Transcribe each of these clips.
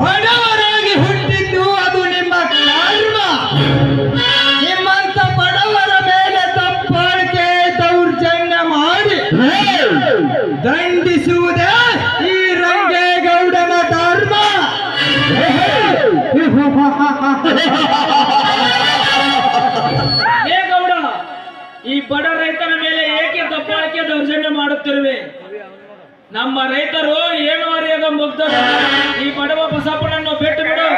ಬಡವರಾಗಿ ಹುಟ್ಟಿದ್ದು ಅದು ನಿಮ್ಮ ಕರ್ಮ. ನಿಮ್ಮಂತ ಬಡವರ ಮೇಲೆ ದಬ್ಬಾಳಿಕೆ ದೌರ್ಜನ್ಯ ಮಾಡಿ ದಂಡಿಸುವುದೇ ಈ ರಂಗೇಗೌಡನ ಧರ್ಮ. ಏ ಗೌಡ, ಈ ಬಡ ರೈತರ ಮೇಲೆ ಏಕೆ ದಬ್ಬಾಳಿಕೆ ದೌರ್ಜನ್ಯ ಮಾಡುತ್ತಿರುವೆ? ನಮ್ಮ ರೈತರು ಏನು ಅರಿಯದ ಮುಗ್ಧರು. ಈ ಬಡವ ಬಸಪ್ಪನನ್ನು ಬಿಟ್ಟು ಬಿಡು.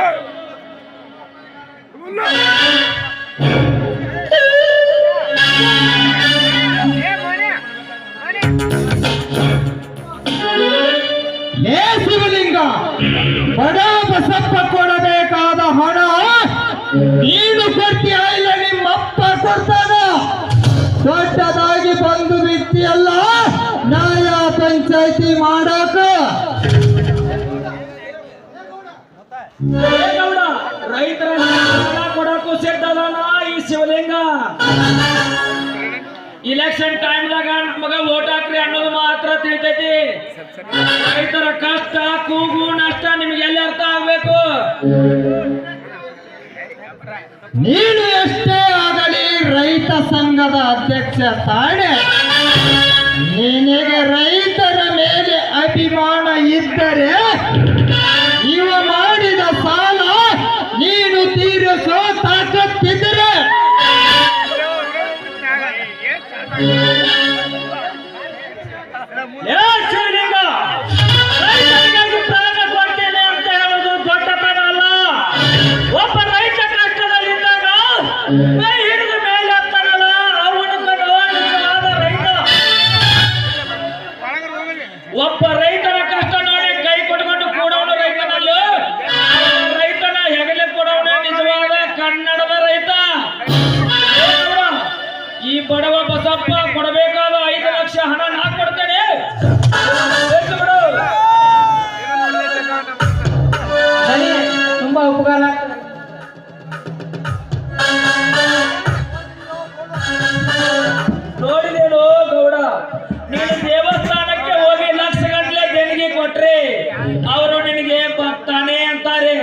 ಲೇ ಶಿವಲಿಂಗ, ಬಡ ಬಸಪ್ಪ ಕೊಡಬೇಕಾದ ಹಣ ನೀನು ಕೊಡ್ತೀಯ ಇಲ್ಲ ನಿಮ್ಮಪ್ಪ ಕೊಡ್ತಾನ? ದೊಡ್ಡದಾಗಿ ಬಂದು ಬಿಟ್ಟಿಯಲ್ಲ ನ್ಯಾಯ ಪಂಚಾಯತಿ ಮಾಡಾಕ. ಗೌಡ, ರೈತರ ಸಾಲ ಕೊಡಕ್ಕೂ ಸಿದ್ಧದಾನ ಈ ಶಿವಲಿಂಗ. ಇಲೆಕ್ಷನ್ ಟೈಮ್ದಾಗ ನಮಗ ವೋಟ್ ಹಾಕ್ರಿ ಅನ್ನೋದು ಮಾತ್ರ ತಿಳಿತೈತಿ. ರೈತರ ಕಷ್ಟ ಕೂಗು ನಷ್ಟ ನಿಮ್ಗೆ ಎಲ್ಲಿ ಅರ್ಥ ಆಗ್ಬೇಕು? ನೀನು ಎಷ್ಟೇ ಆಗಲಿ ರೈತ ಸಂಘದ ಅಧ್ಯಕ್ಷ ತಾನೆ. ನಿನಗೆ ರೈತರ ಮೇಲೆ ಅಭಿಮಾನ ಇದ್ದರೆ ಇವ ಮಾಡಿದ ಸಾಲ ನೀನು ತೀರಿಸೋ ತಾಕತ್ತಿದ್ದರೆ ಶಿವಲಿಂಗ, ರೈತರಿಗಾಗಿ ಪ್ರಾಣ ಕೊಡ್ತೇನೆ ಅಂತ ಹೇಳೋದು ದೊಡ್ಡತನ ಅಲ್ಲ. ಒಬ್ಬ ರೈತ ಕಷ್ಟದಲ್ಲಿದ್ದಾಗ ಕೈ ಹಿಡಿದ ಮೇಲೆ ಹತ್ತಾನಲ್ಲ, ಅವನು ನಿಜವಾದ ರೈತ. ಒಬ್ಬ ರೈತನ ಕಷ್ಟ ನೋಡಿ ಕೈ ಕೊಟ್ಕೊಂಡು ಕೂಡವನು ರೈತನಲ್ಲ, ರೈತನ ಹೆಗಲೆ ಕೊಡವನ ನಿಜವಾದ ಕನ್ನಡದ ರೈತ. ಈ ಬಡವ ಬಸಪ್ಪ ಕೊಡಬೇಕಾದ 5 ಲಕ್ಷ ಹಣ ನಾ ಕೊಡ್ತೇನೆ. ತುಂಬಾ ಉಪಕಾರ. ನೋಡಿದೇನು ಗೌಡ, ನೀನು ದೇವಸ್ಥಾನಕ್ಕೆ ಹೋಗಿ ಲಕ್ಷ ಗಂಟ್ಲೆ ದೇಣಿಗೆ ಕೊಟ್ರೆ ಅವರು ನಿನಗೆ ಭಕ್ತಾನೆ ಅಂತಾರೆ.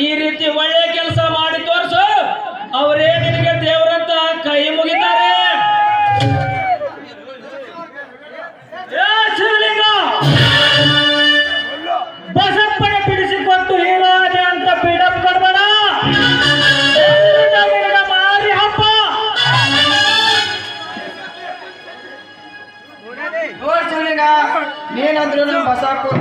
ಈ ರೀತಿ ಒಳ್ಳೆ ಕೆಲಸ ಮಾಡಿ ತೋರಿಸು, ಅವರೇ ನಿನಗೆ ದೇವರಂತ ಕೈ ಮುಗಿತಾರೆ. ಶಿವಲಿಂಗ, ಬಸಪ್ಪನ ಬಿಡಿಸಿಕೊಟ್ಟು ಹೀರಾಜ ಅಂತ ಬಿಡಪ್ ಕೊಡ್ಬೇಡ. ಮಾರಿ ಹಬ್ಬ ನೀನಂದ್ರು ನಮ್ಮ ಬಸಾಪುರ